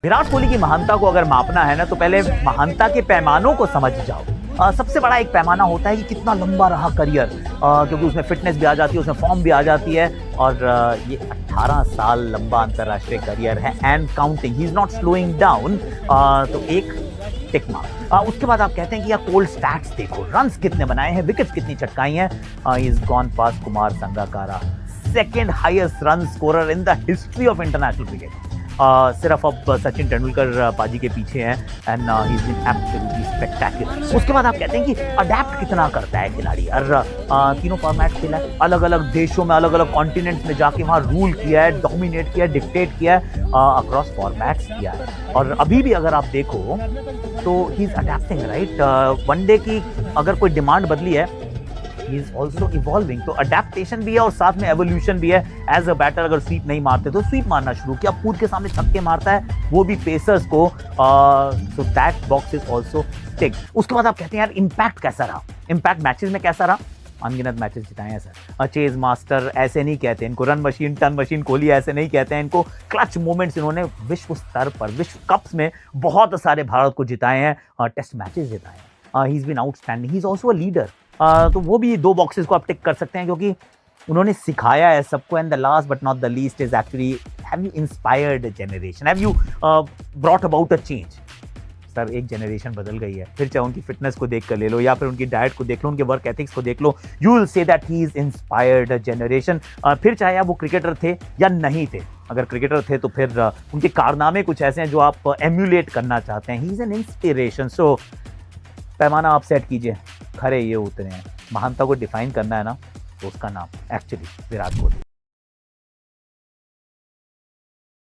विराट कोहली की महानता को अगर मापना है ना तो पहले महानता के पैमानों को समझ जाओ। सबसे बड़ा एक पैमाना होता है कि कितना लंबा रहा करियर, क्योंकि उसमें फिटनेस भी आ जाती है, उसमें फॉर्म भी आ जाती है। और ये 18 साल लंबा अंतर्राष्ट्रीय करियर है and counting, he is not slowing down. तो एक टिक मार्क। उसके बाद आप कहते हैं कि यार कोल्ड स्टैट्स देखो, रन्स कितने बनाए हैं, विकेट्स कितनी चटकाई हैं। He is gone past Kumar Sangakkara, second highest run scorer in the history of international cricket. सिर्फ अब सचिन तेंदुलकर पाजी के पीछे हैं and he is been absolutely spectacular. उसके बाद आप कहते हैं कि अडेप्ट कितना करता है खिलाड़ी। और तीनों फॉर्मेट खेला है, अलग अलग देशों में, अलग अलग कॉन्टिनेंट्स में जाके वहाँ रूल किया है, डोमिनेट किया है, डिक्टेट किया है, अक्रॉस फॉर्मेट्स किया है। और अभी भी अगर आप देखो तो he is adapting, right. One day की अगर कोई डिमांड बदली है, he is also evolving। तो अडेप्टेशन भी है और साथ में एवोल्यूशन भी है। एज अ बैटर अगर स्वीप नहीं मारते तो स्वीप मारना शुरू किया, पूर के सामने छक्के मारता है, वो भी पेसर्स को। So that box is also tick. उसके बाद आप कहते हैं यार इम्पैक्ट कैसा रहा, इम्पैक्ट मैचेस में कैसा रहा। अनगिनत मैचेस जिताए हैं सर। चेज मास्टर ऐसे नहीं कहते इनको, run machine, ton machine Kohli ऐसे नहीं कहते हैं इनको। क्लच मोमेंट्स इन्होंने विश्व स्तर पर, विश्व कप्स में बहुत सारे भारत को जिताए हैं, टेस्ट मैचेस जिताए हैं। He is been outstanding, he is also a leader. तो वो भी दो बॉक्सेस को आप टिक कर सकते हैं क्योंकि उन्होंने सिखाया है सबको। And the last but not the least is actually, have you inspired a generation, have you brought about a change. Sir एक जनरेशन बदल गई है, फिर चाहे उनकी फिटनेस को देख कर ले लो या फिर उनकी डाइट को देख लो, उनके वर्क एथिक्स को देख लो, you will say that he is inspired a generation. फिर चाहे आप वो क्रिकेटर थे या नहीं थे, अगर क्रिकेटर थे तो फिर उनके कारनामे कुछ ऐसे हैं जो आप एम्यूलेट करना चाहते हैं। He is an inspiration. So पैमाना आप सेट कीजिए, खरे ये उतरे हैं। महानता को डिफाइन करना है ना तो उसका नाम एक्चुअली विराट कोहली।